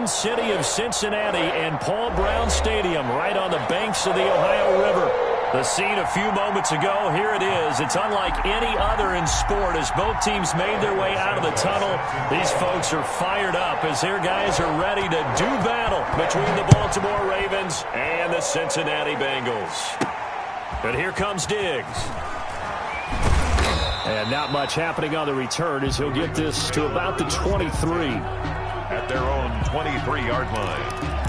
Twin City of Cincinnati and Paul Brown Stadium right on the banks of the Ohio River. The scene a few moments ago, here it is. It's unlike any other in sport as both teams made their way out of the tunnel. These folks are fired up as their guys are ready to do battle between the Baltimore Ravens and the Cincinnati Bengals. But here comes Diggs. And not much happening on the return as he'll get this to about the 23. At their own 23-yard line.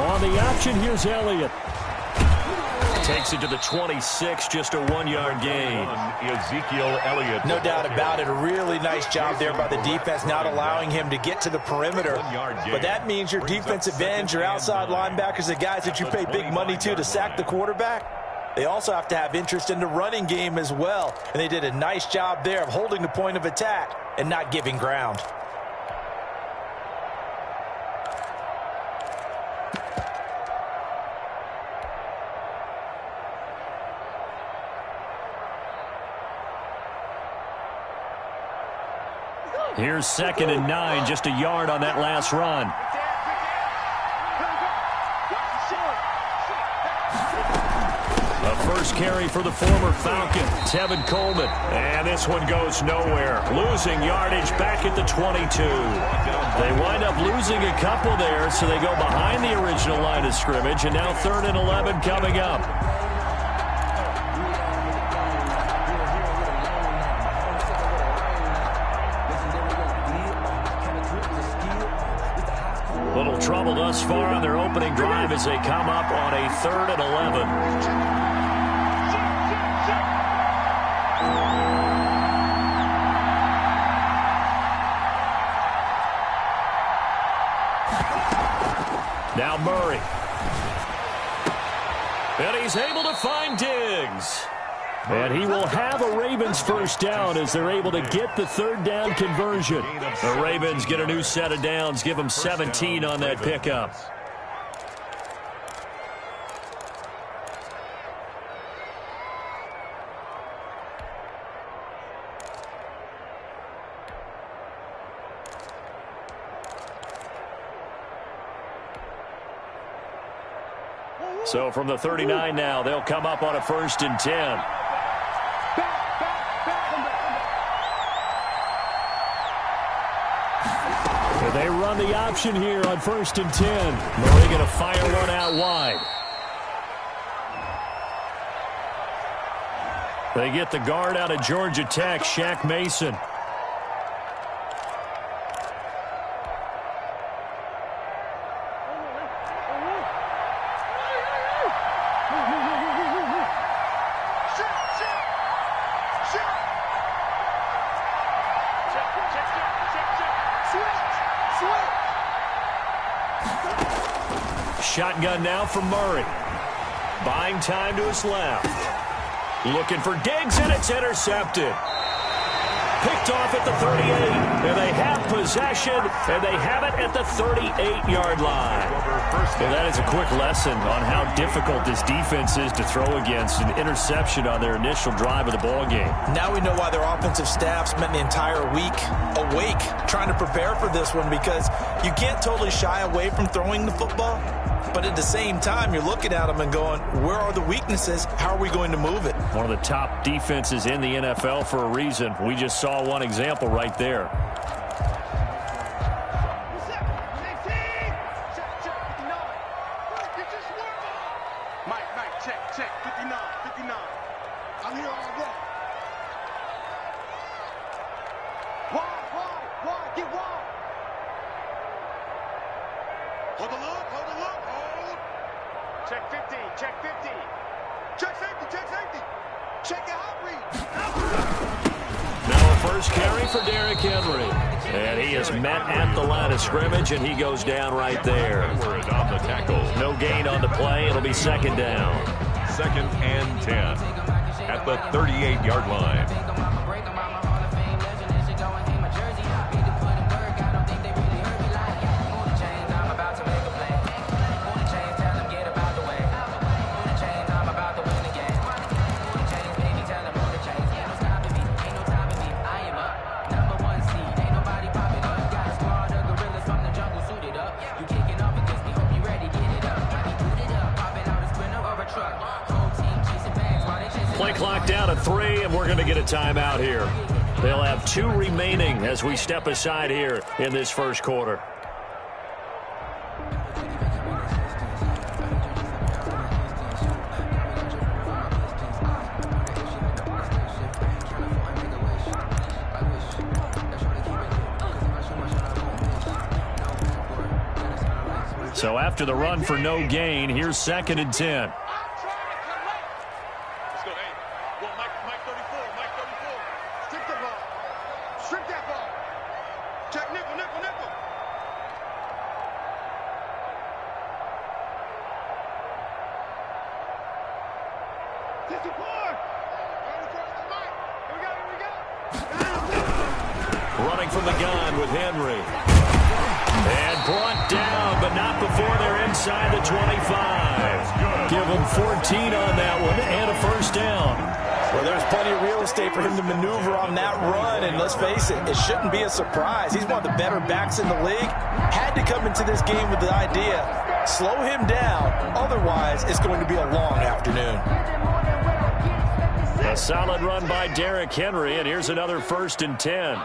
On the option, here's Elliott. Takes it to the 26, just a 1-yard gain. Ezekiel Elliott. No doubt about it. A really nice job there by the defense, not allowing him to get to the perimeter. But that means your defensive ends, your outside linebackers, the guys that you pay big money to sack the quarterback, they also have to have interest in the running game as well. And they did a nice job there of holding the point of attack and not giving ground. Here's 2nd and 9, just a yard on that last run. The first carry for the former Falcon, Tevin Coleman. And this one goes nowhere. Losing yardage back at the 22. They wind up losing a couple there, so they go behind the original line of scrimmage. And now 3rd and 11 coming up. Little trouble thus far on their opening drive as they come up on a 3rd and 11. Now Murray. And he's able to find Diggs. And he will have a Ravens first down as they're able to get the 3rd down conversion. The Ravens get a new set of downs, give them 17 on that pickup. So from the 39 now, they'll come up on a 1st and 10. They run the option here on 1st and 10. Murray going to fire one out wide. They get the guard out of Georgia Tech, Shaq Mason. Shotgun now from Murray. Buying time to his left. Looking for Diggs, and it's intercepted. Picked off at the 38. And they have possession, and they have it at the 38-yard line. Well, that is a quick lesson on how difficult this defense is to throw against. An interception on their initial drive of the ballgame. Now we know why their offensive staff spent the entire week awake trying to prepare for this one, because you can't totally shy away from throwing the football. But at the same time, you're looking at them and going, where are the weaknesses? How are we going to move it? One of the top defenses in the NFL for a reason. We just saw one example right there. Mike, check, 59. I'm here all day. Wide, get wide. Hold the look, hold the look, hold. Check 50, check 50. Check safety, check safety. Check the hot read. Now a first carry for Derrick Henry. And he is met at the line of scrimmage, and he goes down right there. Edward on the tackle. No gain on the play. It'll be second down. 2nd and 10 at the 38-yard line. Play clock down to 3, and we're going to get a timeout here. They'll have 2 remaining as we step aside here in this first quarter. So after the run for no gain, here's 2nd and 10. Running from the gun with Henry. And brought down, but not before they're inside the 25. Give them 14 on that one and a first down. Well, there's plenty of real estate for him to maneuver on that run, and let's face it, it shouldn't be a surprise. He's one of the better backs in the league. Had to come into this game with the idea, slow him down, otherwise it's going to be a long afternoon. A solid run by Derrick Henry, and here's another 1st and 10.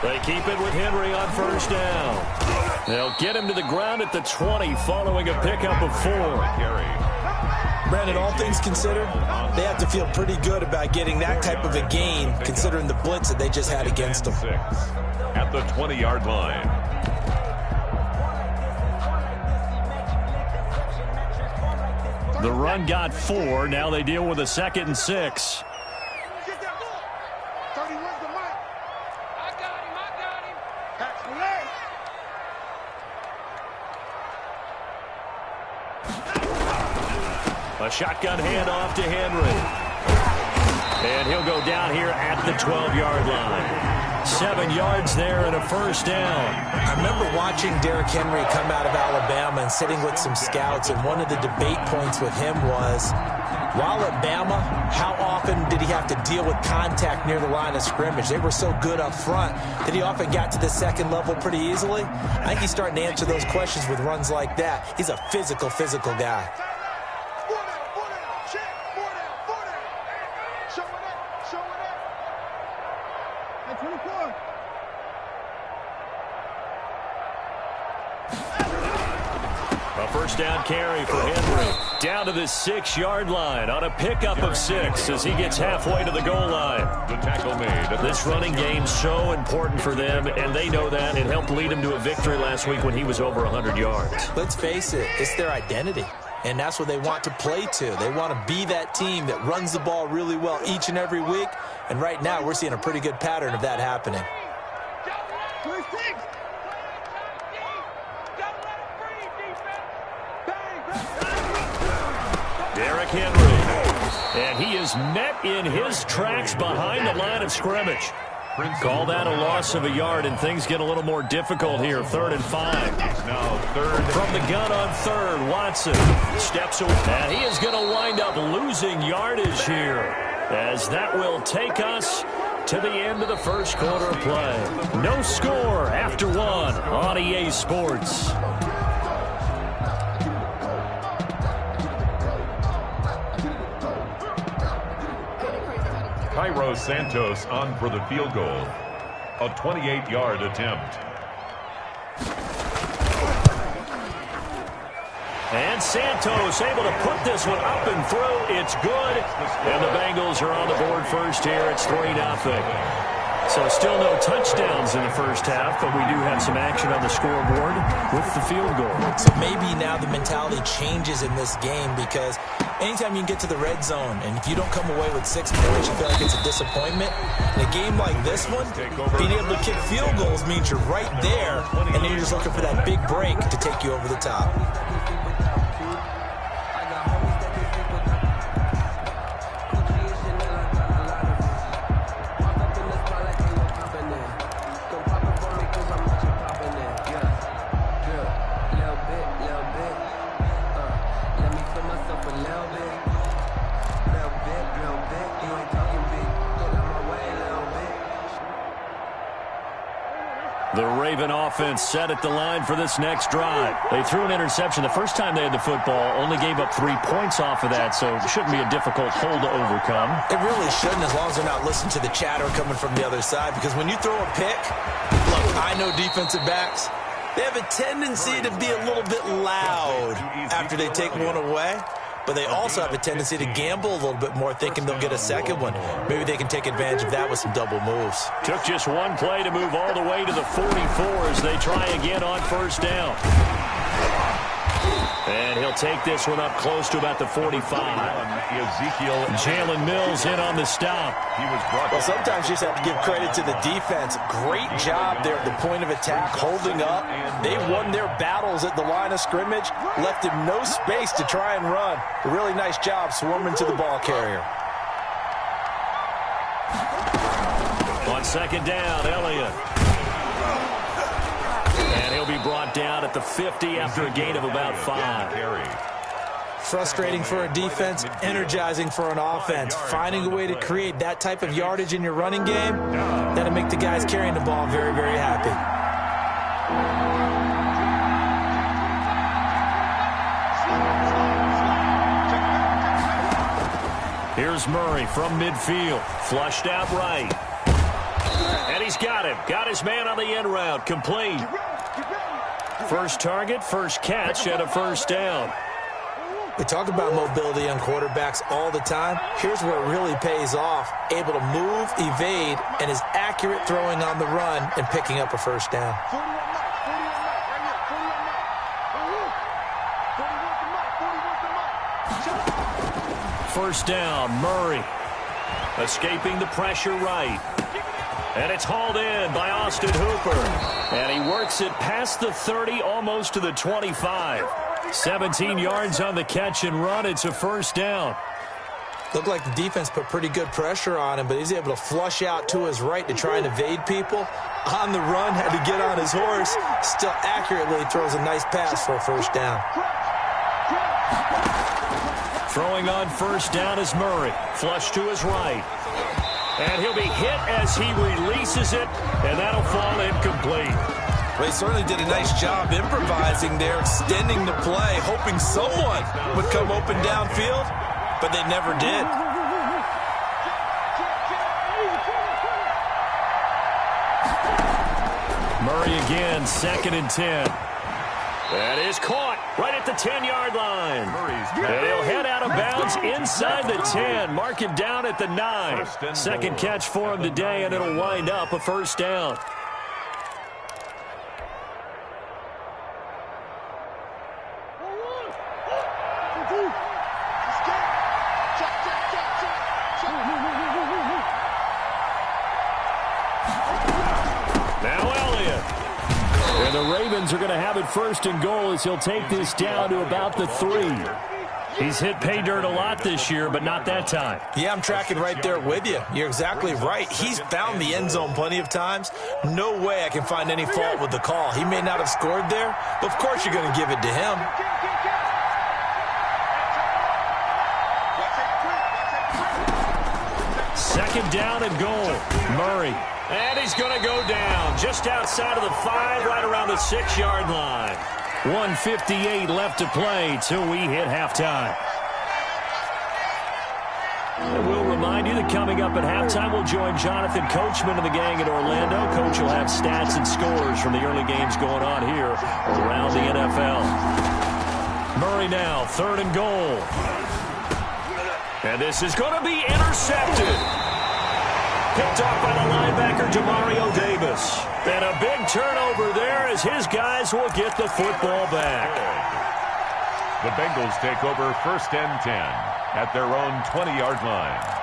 They keep it with Henry on first down. They'll get him to the ground at the 20 following a pickup of 4. Brandon, all things considered, they have to feel pretty good about getting that type of a gain considering the blitz that they just had against them. At the 20-yard line. The run got 4. Now they deal with a 2nd and 6. A shotgun handoff to Henry. And he'll go down here at the 12-yard line. 7 yards there and a first down. I remember watching Derrick Henry come out of Alabama and sitting with some scouts, and one of the debate points with him was, while at Bama, how often did he have to deal with contact near the line of scrimmage? They were so good up front that he often got to the second level pretty easily. I think he's starting to answer those questions with runs like that. He's a physical guy. A first down carry for Henry. Down to the 6-yard line on a pickup of 6 as he gets halfway to the goal line. The tackle made. This running game's so important for them, and they know that. It helped lead him to a victory last week when he was over 100 yards. Let's face it, it's their identity. And that's what they want to play to. They want to be that team that runs the ball really well each and every week. And right now, we're seeing a pretty good pattern of that happening. Derrick Henry. And he is met in his tracks behind the line of scrimmage. Call that a loss of a yard, and things get a little more difficult here. 3rd and 5. Now 3rd. From the gun on 3rd, Watson steps away. And he is going to wind up losing yardage here, as that will take us to the end of the first quarter of play. No score after 1 on EA Sports. Cairo Santos on for the field goal. A 28-yard attempt. And And Santos able to put this one up and through. It's good. And the Bengals are on the board first here. It's 3-0. So still no touchdowns in the first half, but we do have some action on the scoreboard with the field goal. So maybe now the mentality changes in this game, because anytime you can get to the red zone, and if you don't come away with 6 points, you feel like it's a disappointment. In a game like this one, being able to kick field goals means you're right there, and then you're just looking for that big break to take you over the top. The Raven offense set at the line for this next drive. They threw an interception the first time they had the football, only gave up 3 points off of that, so it shouldn't be a difficult hole to overcome. It really shouldn't, as long as they're not listening to the chatter coming from the other side, because when you throw a pick, look, I know defensive backs, they have a tendency to be a little bit loud after they take one away. But they also have a tendency to gamble a little bit more, thinking they'll get a second one. Maybe they can take advantage of that with some double moves. Took just one play to move all the way to the 44 as they try again on first down. And he'll take this one up close to about the 45. Jalen Mills in on the stop. Well, sometimes you just have to give credit to the defense. Great job there at the point of attack, holding up. They won their battles at the line of scrimmage, left him no space to try and run. A really nice job swarming to the ball carrier. On second down, Elliott. And he'll be brought down at the 50 after a gain of about 5. Frustrating for a defense, energizing for an offense. Finding a way to create that type of yardage in your running game, that'll make the guys carrying the ball very, very happy. Here's Murray from midfield. Flushed out right. And he's got him. Got his man on the end route. Complete. First target, first catch, and a first down. We talk about mobility on quarterbacks all the time. Here's where it really pays off. Able to move, evade, and is accurate throwing on the run and picking up a first down. First down, Murray. Escaping the pressure right. And it's hauled in by Austin Hooper. And he works it past the 30, almost to the 25. 17 yards on the catch and run. It's a first down. Looked like the defense put pretty good pressure on him, but he's able to flush out to his right to try and evade people. On the run, had to get on his horse. Still accurately throws a nice pass for a first down. Throwing on first down is Murray. Flush to his right. And he'll be hit as he releases it, and that'll fall incomplete. Well, he certainly did a nice job improvising there, extending the play, hoping someone would come open downfield, but they never did. Murray again, 2nd and 10. That is caught right at the 10-yard line. And he'll head out of bounds inside the 10. Mark it down at the 9. Second catch for him today, and it'll wind up a first down. Now Elliott. And the Ravens are going to have it 1st and goal as he'll take this down to about the 3. He's hit pay dirt a lot this year, but not that time. Yeah, I'm tracking right there with you. You're exactly right. He's found the end zone plenty of times. No way I can find any fault with the call. He may not have scored there, but of course you're going to give it to him. Second down and goal. Murray. And he's going to go down just outside of the 5, right around the 6-yard line. 1:58 left to play till we hit halftime. And we'll remind you that coming up at halftime, we'll join Jonathan Coachman and the gang in Orlando. Coach will have stats and scores from the early games going on here around the NFL. Murray now, 3rd and goal. And this is going to be intercepted. Picked off by the linebacker, Demario Davis. And a big turnover there as his guys will get the football back. The Bengals take over 1st and 10 at their own 20-yard line.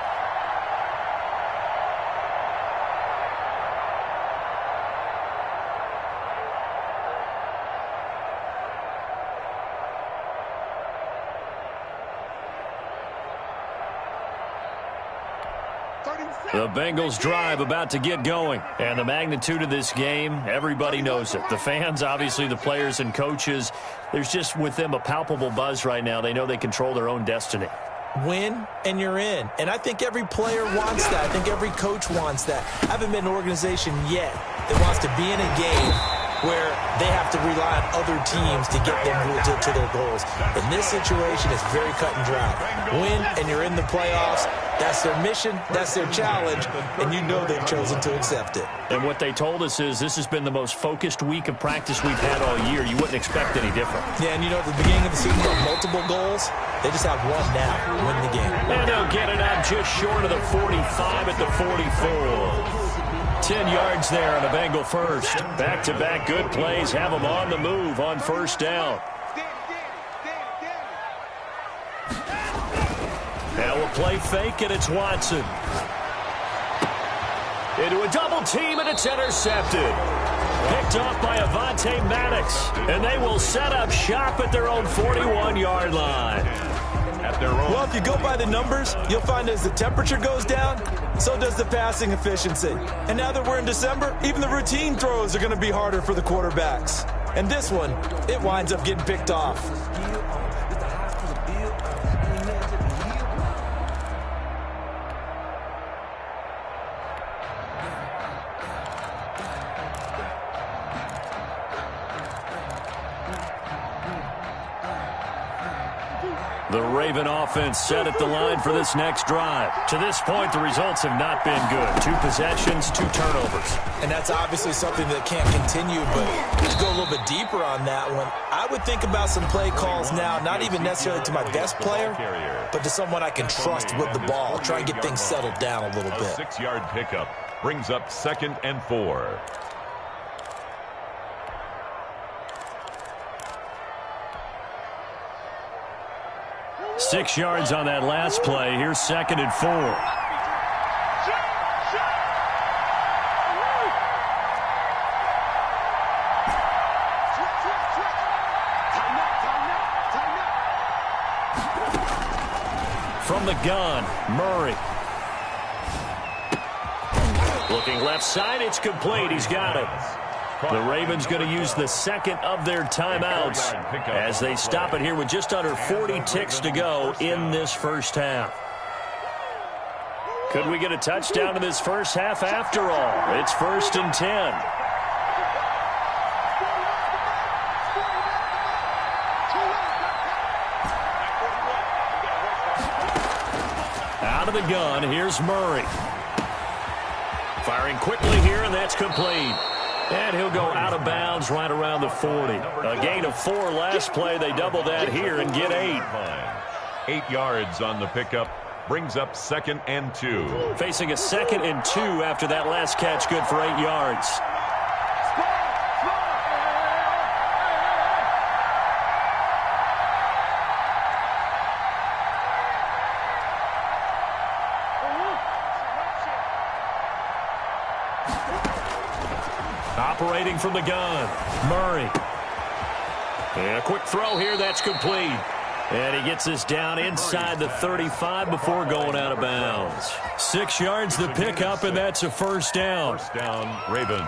The Bengals drive about to get going. And the magnitude of this game, everybody knows it. The fans, obviously the players and coaches, there's just with them a palpable buzz right now. They know they control their own destiny. Win, and you're in. And I think every player wants that. I think every coach wants that. I haven't been an organization yet that wants to be in a game where they have to rely on other teams to get them to their goals. In this situation, it's very cut and dry. Win, and you're in the playoffs. That's their mission, that's their challenge, and you know they've chosen to accept it. And what they told us is this has been the most focused week of practice we've had all year. You wouldn't expect any different. Yeah, and you know, at the beginning of the season, there were multiple goals. They just have one now, win the game. And they'll get it out just short of the 45 at the 44. 10 yards there on a Bengal first. Back-to-back good plays have them on the move on 1st down. Now we'll play fake, and it's Watson. Into a double team, and it's intercepted. Picked off by Avonte Maddox. And they will set up shop at their own 41-yard line. Well, if you go by the numbers, you'll find as the temperature goes down, so does the passing efficiency. And now that we're in December, even the routine throws are going to be harder for the quarterbacks. And this one, it winds up getting picked off. The Raven offense set at the line for this next drive. To this point, the results have not been good. 2 possessions, 2 turnovers. And that's obviously something that can't continue, but to go a little bit deeper on that one, I would think about some play calls now, not even necessarily to my best player, but to someone I can trust with the ball. Try and get things settled down a little bit. A 6-yard pickup brings up 2nd and 4. 6 yards on that last play. Here's 2nd and 4. From the gun, Murray. Looking left side, it's complete. He's got it. The Ravens going to use the 2nd of their timeouts as they stop it here with just under 40 ticks to go in this first half. Could we get a touchdown in this first half after all? It's 1st and 10. Out of the gun, here's Murray. Firing quickly here, and that's complete. And he'll go out of bounds right around the 40. A gain of 4 last play. They double that here and get 8. 8 yards on the pickup. Brings up 2nd and 2. Facing a 2nd and 2 after that last catch. Good for 8 yards. Operating from the gun, Murray. And a quick throw here, that's complete. And he gets this down inside the 35 before going out of bounds. 6 yards the pickup, and that's a 1st down. 1st down, Ravens.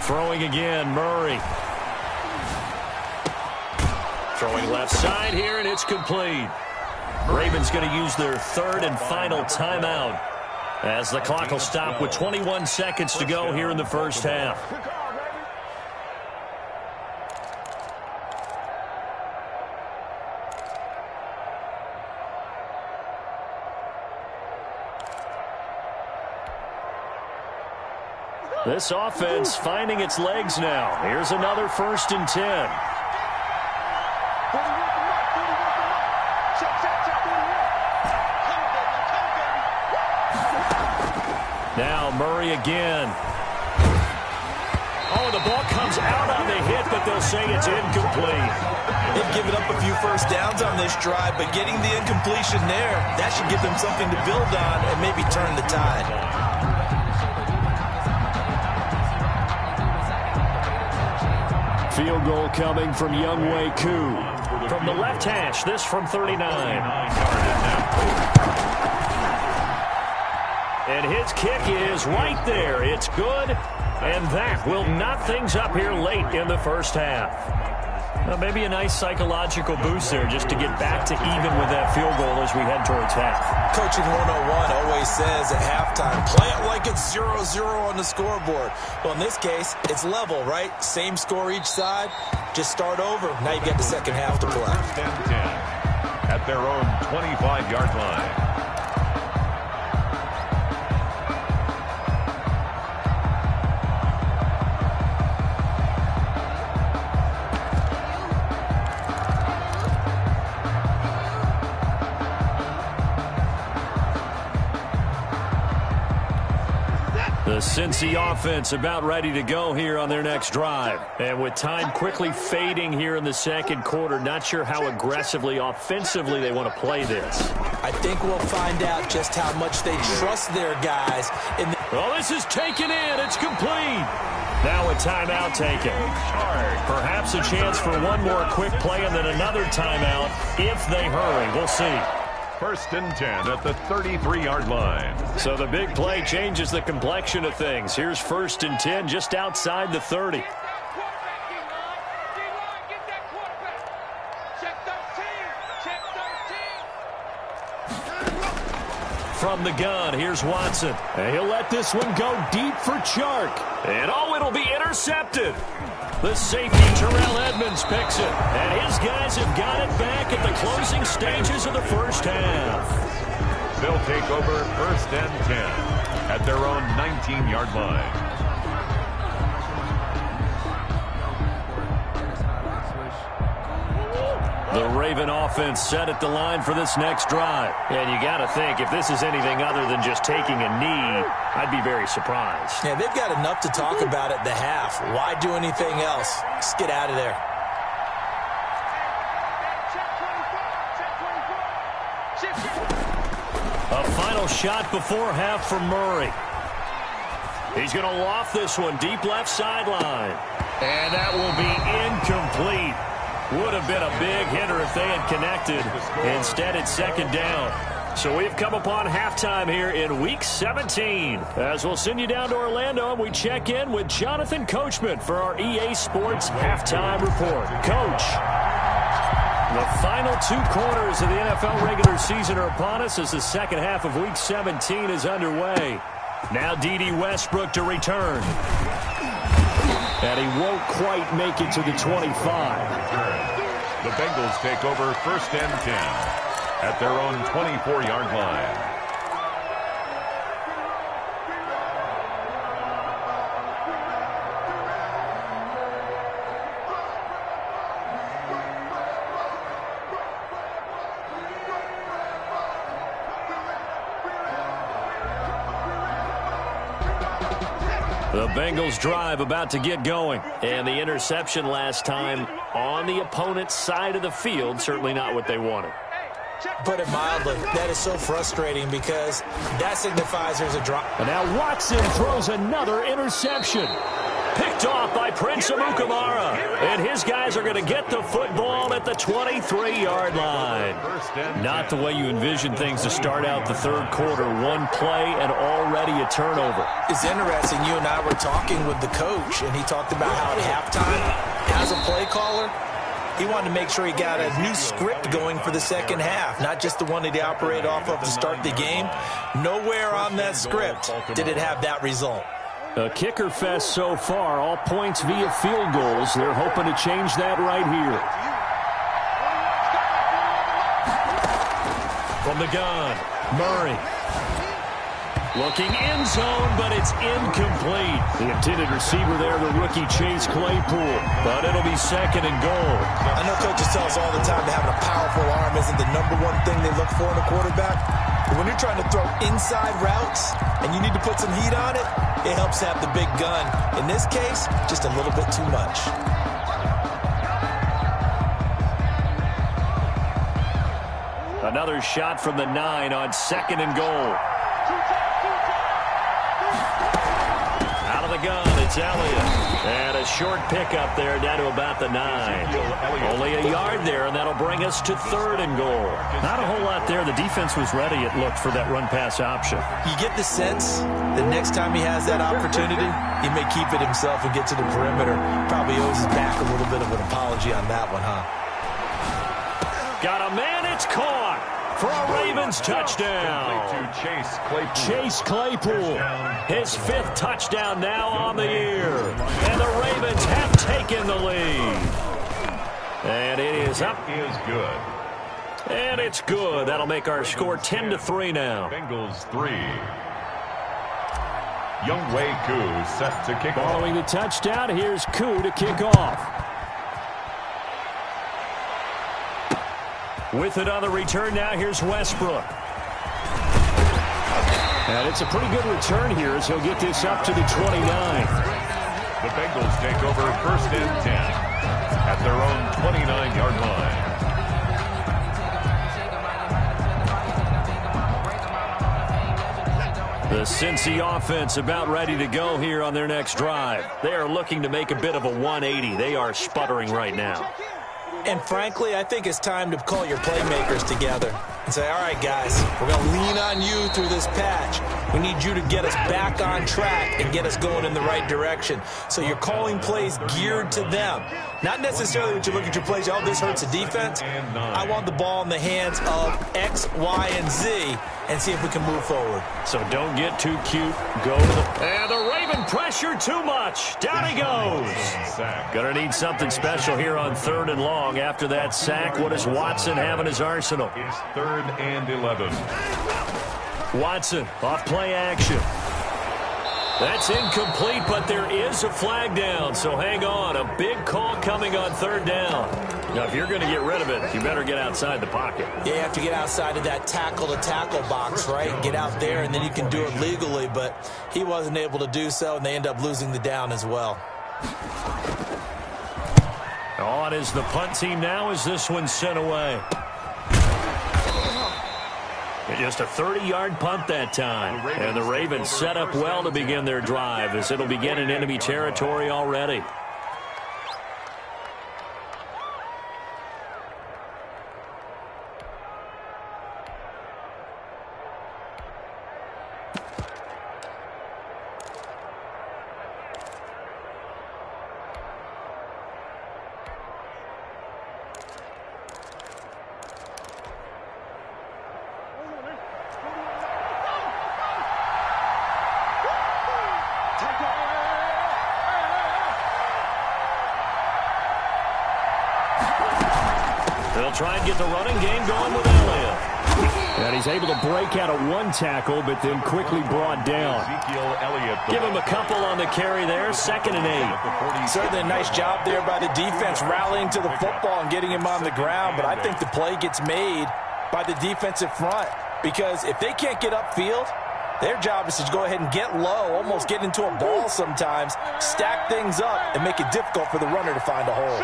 Throwing again, Murray. Throwing left side here, and it's complete. Ravens going to use their 3rd and final timeout. As the clock will stop with 21 seconds to go here in the first half. This offense finding its legs now. Here's another 1st and 10. Now Murray again. Oh, the ball comes out on the hit, but they'll say it's incomplete. They've given up a few first downs on this drive, but getting the incompletion there, that should give them something to build on and maybe turn the tide. Field goal coming from Younghoe Koo. From the left hash, this from 39. And his kick is right there. It's good, and that will knot things up here late in the first half. Well, maybe a nice psychological boost there just to get back to even with that field goal as we head towards half. Coaching 101 always says at halftime, play it like it's 0-0 on the scoreboard. Well, in this case, it's level, right? Same score each side. Just start over. Now you get the second half to play. 1st and 10 at their own 25-yard line. The Cincy offense about ready to go here on their next drive. And with time quickly fading here in the second quarter, not sure how aggressively, offensively they want to play this. I think we'll find out just how much they trust their guys. Well, this is taken in. It's complete. Now a timeout taken. Perhaps a chance for one more quick play and then another timeout if they hurry. We'll see. 1st and 10 at the 33-yard line. So the big play changes the complexion of things. Here's 1st and 10 just outside the 30. From the gun, here's Watson. And he'll let this one go deep for Chark. And oh, it'll be intercepted. The safety, Terrell Edmonds, picks it. And his guys have got it back at the closing stages of the first half. They'll take over 1st and 10 at their own 19-yard line. The Raven offense set at the line for this next drive. And you got to think, if this is anything other than just taking a knee, I'd be very surprised. Yeah, they've got enough to talk about at the half. Why do anything else? Just get out of there. A final shot before half for Murray. He's going to loft this one deep left sideline. And that will be incomplete. Would have been a big hitter if they had connected. Instead, it's second down. So we've come upon halftime here in Week 17. As we'll send you down to Orlando, and we check in with Jonathan Coachman for our EA Sports Halftime Report. Coach, the final 2 quarters of the NFL regular season are upon us as the second half of Week 17 is underway. Now D.D. Westbrook to return. And he won't quite make it to the 25. The Bengals take over 1st and 10 at their own 24-yard line. The Bengals drive about to get going. And the interception last time on the opponent's side of the field, certainly not what they wanted. Put it mildly, that is so frustrating because that signifies there's a drop. And now Watson throws another interception. Picked off by Prince Amukamara. And his guys are going to get the football at the 23-yard line. Not the way you envision things to start out the third quarter. One play and already a turnover. It's interesting. You and I were talking with the coach, and he talked about how at halftime, as a play caller, He wanted to make sure he got a new script going for the second half, not just the one that he operated off of to start the game. Nowhere on that script did it have that result. A kicker fest so far, all points via field goals. They're hoping to change that right here. From the gun, Murray. Looking end zone, but it's incomplete. The intended receiver there, the rookie Chase Claypool. But it'll be second and goal. I know coaches tell us all the time that having a powerful arm isn't the #1 thing they look for in a quarterback. But when you're trying to throw inside routes and you need to put some heat on it, it helps have the big gun. In this case, just a little bit too much. Another shot from the 9 on second and goal. Out of the gun, it's Elliott. And a short pickup there down to about the 9. Only a yard there, and that'll bring us to third and goal. Not a whole lot there. The defense was ready, it looked, for that run-pass option. You get the sense that next time he has that opportunity, he may keep it himself and get to the perimeter. Probably owes his back a little bit of an apology on that one, huh? Got a man, it's caught for a Ravens touchdown. Chase Claypool, his 5th touchdown now on the year. And the Ravens have taken the lead. And it is up. It is good. And it's good. That'll make our score 10-3 now. Bengals 3. Younghoe Koo set to kick off. Following the touchdown, here's Koo to kick off. With it on the return now, here's Westbrook. And it's a pretty good return here as he'll get this up to the 29. The Bengals take over first and 10 at their own 29-yard line. The Cincy offense about ready to go here on their next drive. They are looking to make a bit of a 180. They are sputtering right now. And frankly, I think it's time to call your playmakers together and say, all right, guys, we're going to lean on you through this patch. We need you to get us back on track and get us going in the right direction. So you're calling plays geared to them. Not necessarily when you look at your plays, oh, this hurts the defense. I want the ball in the hands of X, Y, and Z and see if we can move forward. So don't get too cute. Go to the... And the Raven pressure too much. Down he goes. Gonna need something special here on 3rd and long. After that sack, what does Watson have in his arsenal? It's 3rd and 11. Watson off play action. That's incomplete, but there is a flag down, so hang on. A big call coming on 3rd down. Now, if you're going to get rid of it, you better get outside the pocket. Yeah, you have to get outside of that tackle-to-tackle box, right? Get out there, and then you can do it legally, but he wasn't able to do so, and they end up losing the down as well. On is the punt team now as this one's sent away. Just a 30-yard punt that time. And the Ravens set up well to begin their drive as it'll begin in enemy territory already. They'll try and get the running game going with Elliott. And he's able to break out of one tackle, but then quickly brought down. Give him a couple on the carry there, 2nd and 8. Certainly a nice job there by the defense, rallying to the football and getting him on the ground. But I think the play gets made by the defensive front, because if they can't get upfield, their job is to go ahead and get low, almost get into a ball sometimes, stack things up, and make it difficult for the runner to find a hole.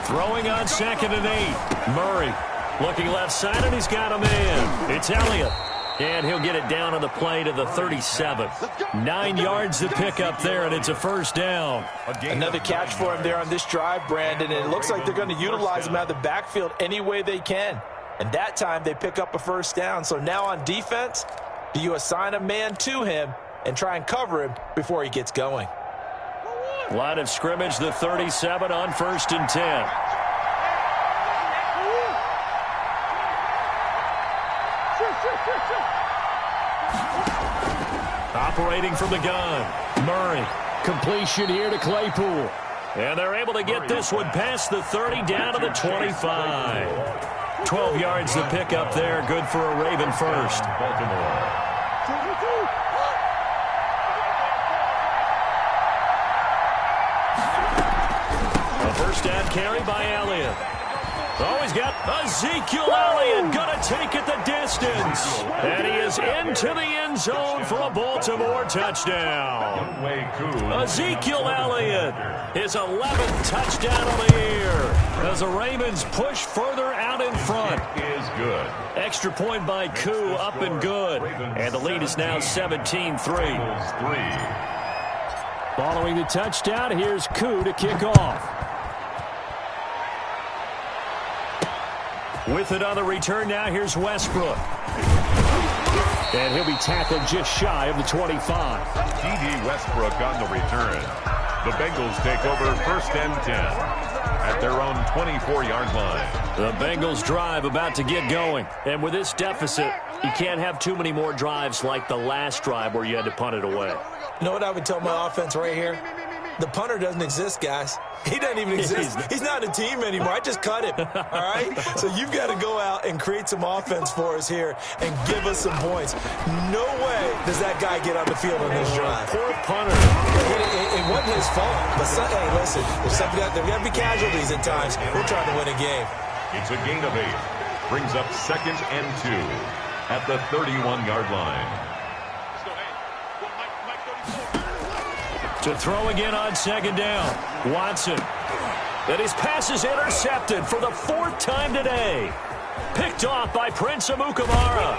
Throwing on 2nd and 8. Murray looking left side, and he's got a man. It's Elliott. And he'll get it down on the play to the 37. 9 yards to pick up there, and it's a 1st down. Another catch for him there on this drive, Brandon, and it looks like they're going to utilize him out of the backfield any way they can. And that time they pick up a 1st down. So now on defense, do you assign a man to him, and try and cover him before he gets going. Line of scrimmage, the 37 on 1st and 10. Operating from the gun, Murray. Completion here to Claypool. And they're able to get this one past the 30 down to the 25. 12 yards to pick up there. Good for a Raven first. Baltimore. A first down carry by Elliott. Oh, he's got Ezekiel Elliott going to take it the distance. And he is into the end zone for a Baltimore touchdown. Ezekiel Elliott, his 11th touchdown of the year, as the Ravens push further out in front. Is good. Extra point by Koo, up and good. And the lead is now 17-3. Following the touchdown, here's Koo to kick off. With it on the return now, here's Westbrook. And he'll be tackled just shy of the 25. TD Westbrook on the return. The Bengals take over 1st and 10 at their own 24-yard line. The Bengals drive about to get going. And with this deficit, you can't have too many more drives like the last drive where you had to punt it away. You know what I would tell my offense right here? The punter doesn't exist, guys. He doesn't even exist. He's not a team anymore. I just cut him, all right? So you've got to go out and create some offense for us here and give us some points. No way does that guy get on the field on this drive. Poor punter. It wasn't his fault. But, hey, listen, there's got to be casualties at times. We're trying to win a game. It's a gain of 8. Brings up 2nd and 2 at the 31-yard line. To throw again on 2nd down. Watson. And his pass is intercepted for the 4th time today. Picked off by Prince Amukamara.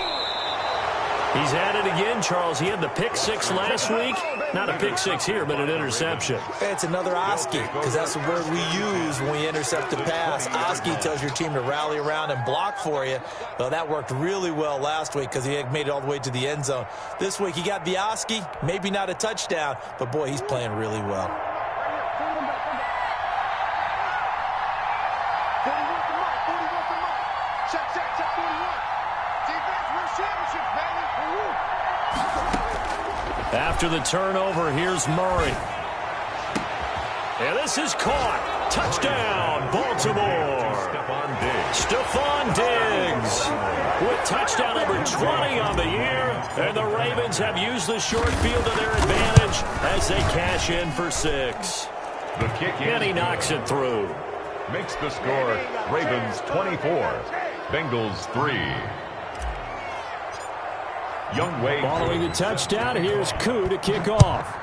He's at it again, Charles. He had the pick 6 last week. Not a pick 6 here, but an interception. It's another Oski, because that's the word we use when we intercept the pass. Oski tells your team to rally around and block for you. Well, that worked really well last week because he had made it all the way to the end zone. This week he got the Oski, maybe not a touchdown, but boy, he's playing really well. After the turnover, here's Murray. And this is caught. Touchdown, Baltimore. Stephon Diggs with touchdown number 20 on the year. And the Ravens have used the short field to their advantage as they cash in for 6. The kick in. And he knocks it through. Makes the score Ravens 24, Bengals 3. Youngway. Following the touchdown, here's Koo to kick off.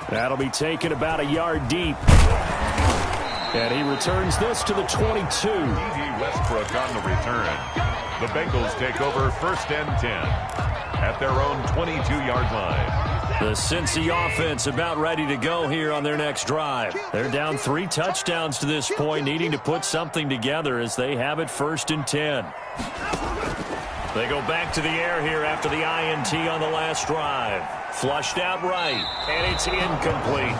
That'll be taken about a yard deep. And he returns this to the 22. TD Westbrook on the return. The Bengals take over 1st and 10 at their own 22-yard line. The Cincy offense about ready to go here on their next drive. They're down 3 touchdowns to this point, needing to put something together as they have it 1st and 10. They go back to the air here after the INT on the last drive. Flushed out right, and it's incomplete.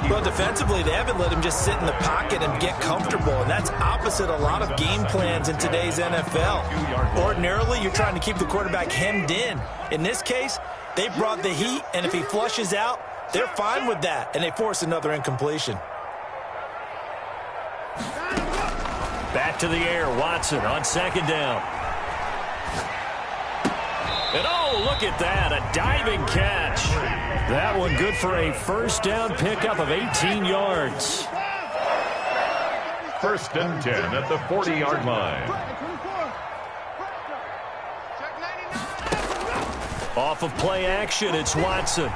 Well, defensively, they haven't let him just sit in the pocket and get comfortable, and that's opposite a lot of game plans in today's NFL. Ordinarily, you're trying to keep the quarterback hemmed in. In this case, they brought the heat, and if he flushes out, they're fine with that, and they force another incompletion. Back to the air, Watson on 2nd down. And oh, look at that, a diving catch. That one good for a 1st down pickup of 18 yards. 1st and 10 at the 40-yard line. Off of play action, it's Watson.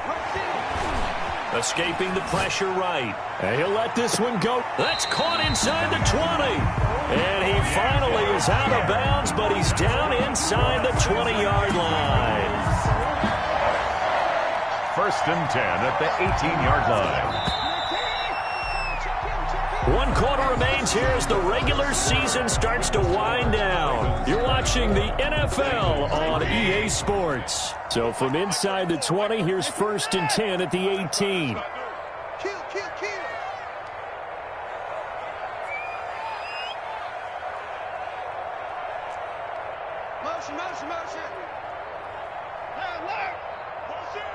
Escaping the pressure right. And he'll let this one go. That's caught inside the 20. And he finally is out of bounds, but he's down inside the 20-yard line. 1st and 10 at the 18-yard line. 1 quarter remains here as the regular season starts to wind down. You're watching the NFL on EA Sports. So from inside the 20, here's 1st and 10 at the 18. Kill, kill, kill. Motion, motion, motion. Hey, alert. Motion.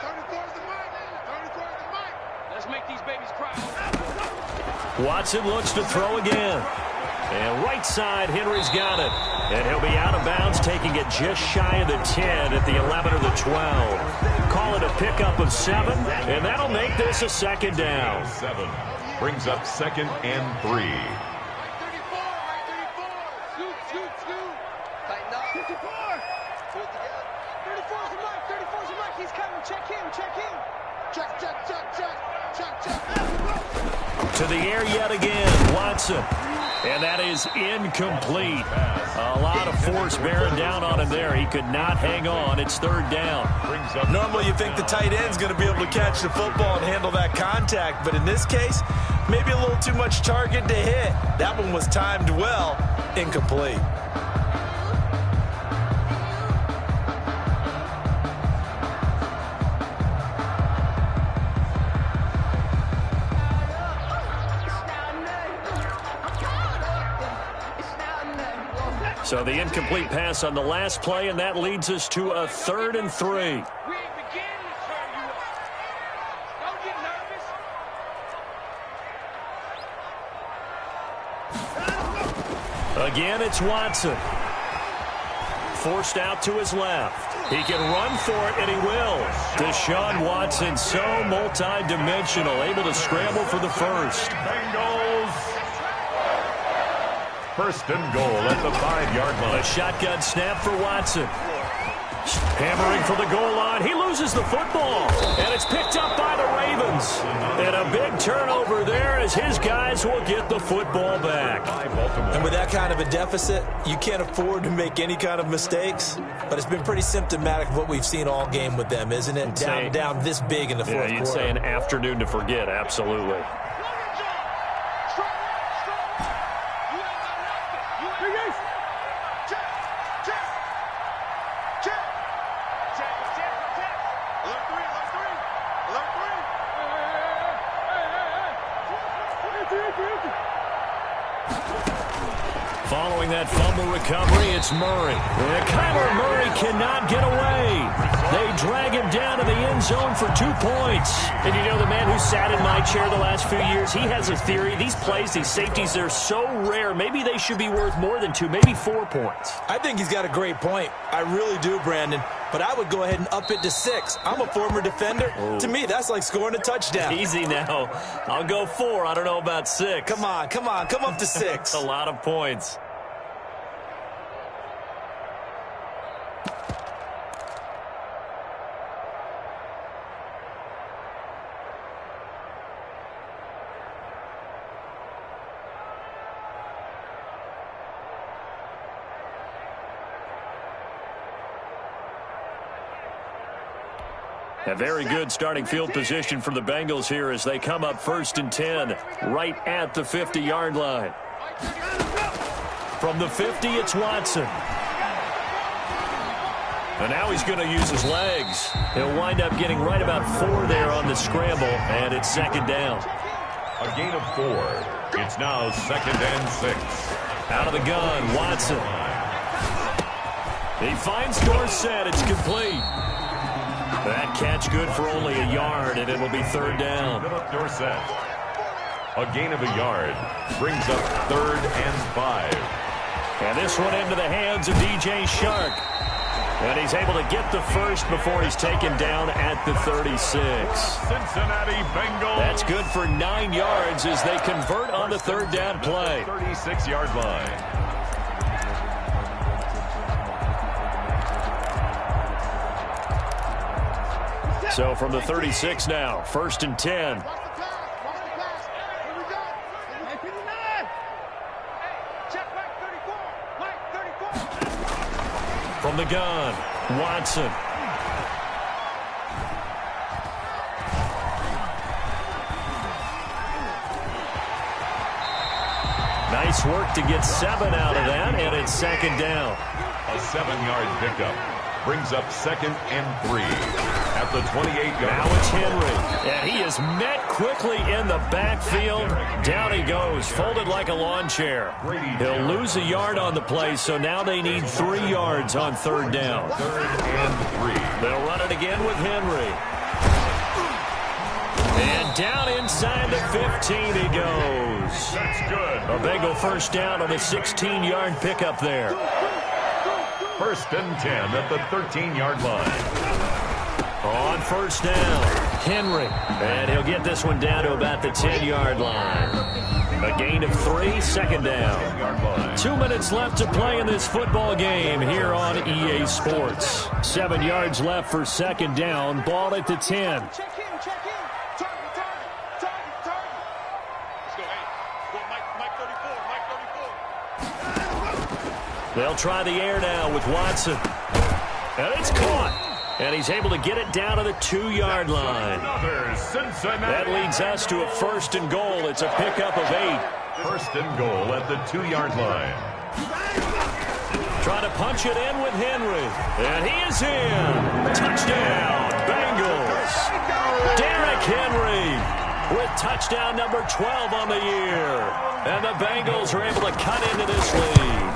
34 is the mic. 34 is the mic. Let's make these babies cry. Watson looks to throw again. And right side, Henry's got it. And he'll be out of bounds, taking it just shy of the 10 at the 11 or the 12. Call it a pickup of 7, and that'll make this a 2nd down. 7 brings up 2nd and 3. Right 34, right 34. Scoot, scoot, scoot. Tighten up. 54. Pull it together. 34 is the mic, 34 is the mic. He's coming. Check him, check him. Check, check, check, check. Check, check. To the air yet again, Watson. And that is incomplete. A lot of force bearing down on him there. He could not hang on. It's 3rd down. Normally you think the tight end's going to be able to catch the football and handle that contact, but in this case, maybe a little too much target to hit. That one was timed well, incomplete. So the incomplete pass on the last play, and that leads us to a 3rd and 3. We ain't beginning to turn you up. Don't get nervous. Again, it's Watson. Forced out to his left. He can run for it, and he will. Deshaun Watson, so multi-dimensional, able to scramble for the first. Bengals. 1st and goal at the 5-yard line. A shotgun snap for Watson. Hammering for the goal line. He loses the football, and it's picked up by the Ravens. And a big turnover there as his guys will get the football back. And with that kind of a deficit, you can't afford to make any kind of mistakes. But it's been pretty symptomatic of what we've seen all game with them, isn't it? Down this big in the fourth quarter. You'd say an afternoon to forget, absolutely. Following that fumble recovery, it's Murray. And Kyler Murray cannot get away. They drag him down to the end zone for 2 points. And you know, the man who sat in my chair the last few years, he has a theory. These plays, these safeties, they're so rare. Maybe they should be worth more than 2, maybe 4 points. I think he's got a great point. I really do, Brandon. But I would go ahead and up it to 6. I'm a former defender. Ooh. To me, that's like scoring a touchdown. Easy now. I'll go 4. I don't know about 6. Come on. Come up to 6. A lot of points. A very good starting field position for the Bengals here as they come up 1st and 10 right at the 50-yard line. From the 50, it's Watson. And now he's going to use his legs. He'll wind up getting right about 4 there on the scramble, and it's 2nd down. A gain of 4. It's now 2nd and 6. Out of the gun, Watson. He finds Dorsett. It's complete. That catch good for only a yard, and it'll be 3rd down. Philip Dorsett. A gain of a yard brings up 3rd and 5. And this one into the hands of DJ Shark. And he's able to get the first before he's taken down at the 36. Cincinnati Bengals. That's good for 9 yards as they convert on the 3rd down play. 36-yard line. So from the 36 now, 1st and 10. Watch the pass. Watch the pass. Here we go. Hey, 59. Hey, check Mike 34. Mike 34. From the gun, Watson. Nice work to get 7 out of that, and it's second down. A 7-yard pickup brings up 2nd and 3 at the 28-yard. Now it's Henry, and he is met quickly in the backfield. Down he goes, folded like a lawn chair. He'll lose a yard on the play, so now they need 3 yards on 3rd down. 3rd and 3. They'll run it again with Henry. And down inside the 15 he goes. That's good. A Bengal first down on a 16-yard pickup there. 1st and 10 at the 13-yard line. On 1st down, Henry. And he'll get this one down to about the 10-yard line. A gain of 3, 2nd down. 2 minutes left to play in this football game here on EA Sports. 7 yards left for 2nd down. Ball at the 10. Check in, check in. Target. Let's go, hey. Go, Mike 34, Mike 34. They'll try the air now with Watson. And it's caught. And he's able to get it down to the 2-yard line. That leads us to a 1st and goal. It's a pickup of 8. 1st and goal at the 2-yard line. Trying to punch it in with Henry. And he is in. Touchdown, Bengals. Derrick Henry with touchdown number 12 on the year. And the Bengals are able to cut into this lead.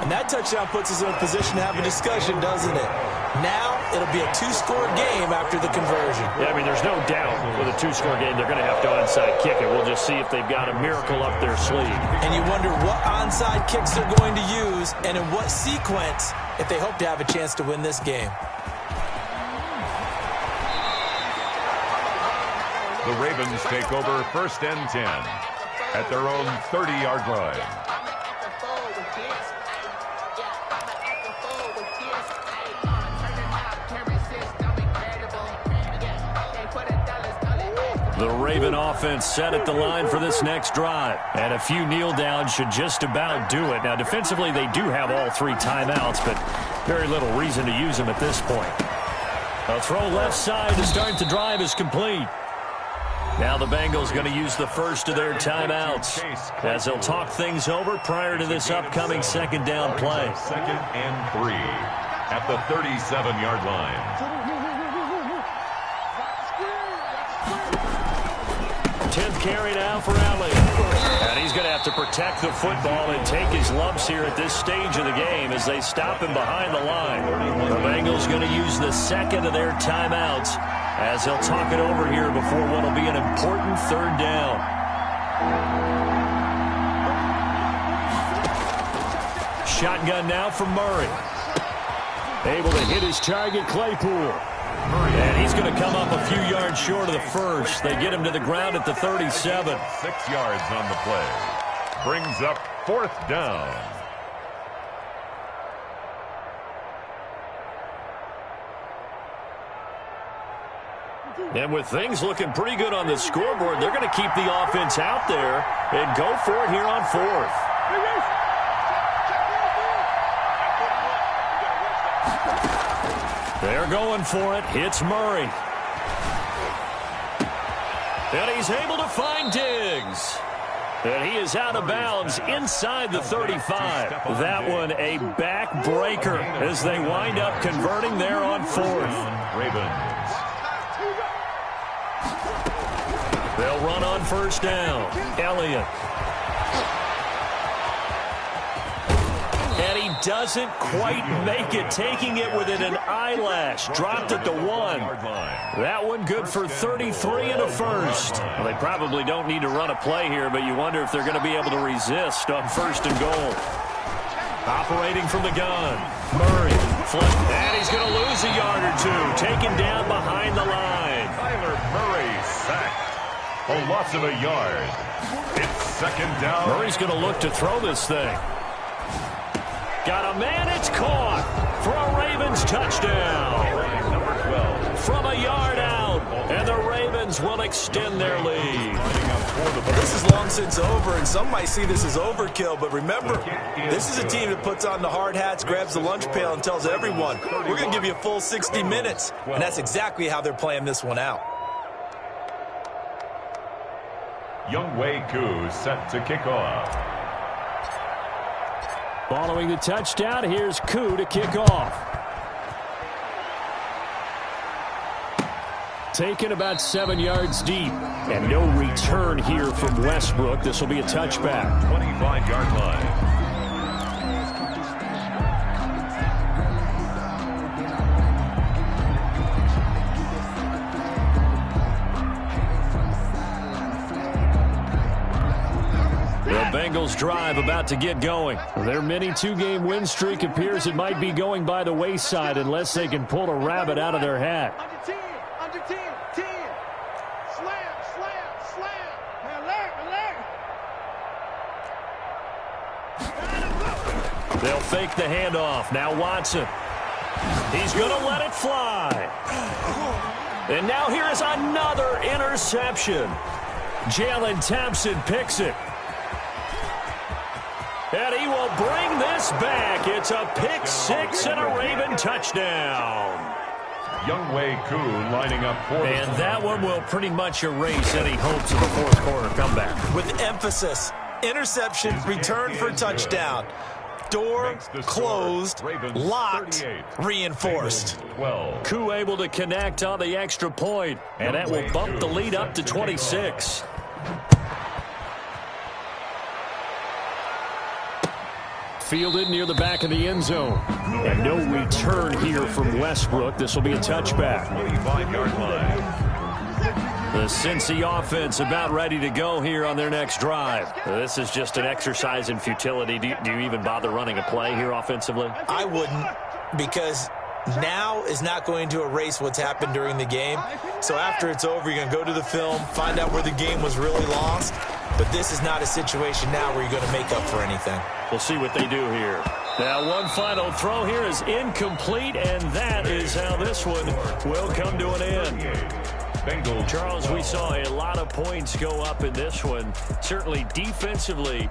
And that touchdown puts us in a position to have a discussion, doesn't it? Now it'll be a 2-score game after the conversion. Yeah, I mean, there's no doubt with a 2-score game they're going to have to onside kick it. We'll just see if they've got a miracle up their sleeve. And you wonder what onside kicks they're going to use and in what sequence if they hope to have a chance to win this game. The Ravens take over 1st and 10 at their own 30-yard line. The Raven offense set at the line for this next drive. And a few kneel downs should just about do it. Now, defensively, they do have all 3 timeouts, but very little reason to use them at this point. A throw left side to start the drive is complete. Now the Bengals going to use the first of their timeouts as they'll talk things over prior to this upcoming 2nd down play. 2nd and 3 at the 37-yard line. 10th carry now for Elliott. And he's going to have to protect the football and take his lumps here at this stage of the game as they stop him behind the line. The Bengals going to use the 2nd of their timeouts as they'll talk it over here before what will be an important 3rd down. Shotgun now from Murray. Able to hit his target, Claypool. And he's going to come up a few yards short of the first. They get him to the ground at the 37. 6 yards on the play. Brings up 4th down. And with things looking pretty good on the scoreboard, they're going to keep the offense out there and go for it here on 4th. They're going for it. Hits Murray. And he's able to find Diggs. And he is out of bounds inside the 35. That one a backbreaker as they wind up converting there on 4th. Ravens. They'll run on 1st down. Elliott. And he doesn't quite make it, taking it within an eyelash. Dropped at the 1. That one good for 33 and a first. Well, they probably don't need to run a play here, but you wonder if they're going to be able to resist on 1st and goal. Operating from the gun. Murray. Flip. And he's going to lose a yard or 2. Taken down behind the line. Kyler Murray sacked. A loss of a yard. It's 2nd down. Murray's going to look to throw this thing. Got a man, it's caught for a Ravens touchdown. Number 12. From a yard out, and the Ravens will extend their lead. Well, this is long since over, and some might see this as overkill, but remember, this is a team that puts on the hard hats, grabs the lunch pail, and tells everyone, we're going to give you a full 60 minutes, and that's exactly how they're playing this one out. Younghoe Koo set to kick off. Following the touchdown, here's Koo to kick off. Taken about 7 yards deep. And no return here from Westbrook. This will be a touchback. 25-yard line. The Bengals drive about to get going. Their mini two-game win streak appears it might be going by the wayside unless they can pull a rabbit out of their hat. Under 10, 10. Slam, slam, slam. Alert, alert. They'll fake the handoff. Now Watson. He's going to let it fly. And now here is another interception. Jalen Thompson picks it. And he will bring this back. It's a pick six and a Raven touchdown. Younghoe Koo lining up for And that one will pretty much erase any hopes of a fourth quarter comeback. With emphasis, interception, return for touchdown. Door closed, locked, reinforced. 12. Koo able to connect on the extra point, and that will bump the lead up to 26. Fielded near the back of the end zone. And no return here from Westbrook. This will be a touchback. 25-yard line. The Cincy offense about ready to go here on their next drive. This is just an exercise in futility. Do you even bother running a play here offensively? I wouldn't, because now is not going to erase what's happened during the game. So after it's over, you're going to go to the film, find out where the game was really lost. But this is not a situation now where you're going to make up for anything. We'll see what they do here. Now, one final throw here is incomplete, and that is how this one will come to an end. Bengals. Charles, we saw a lot of points go up in this one. Certainly defensively,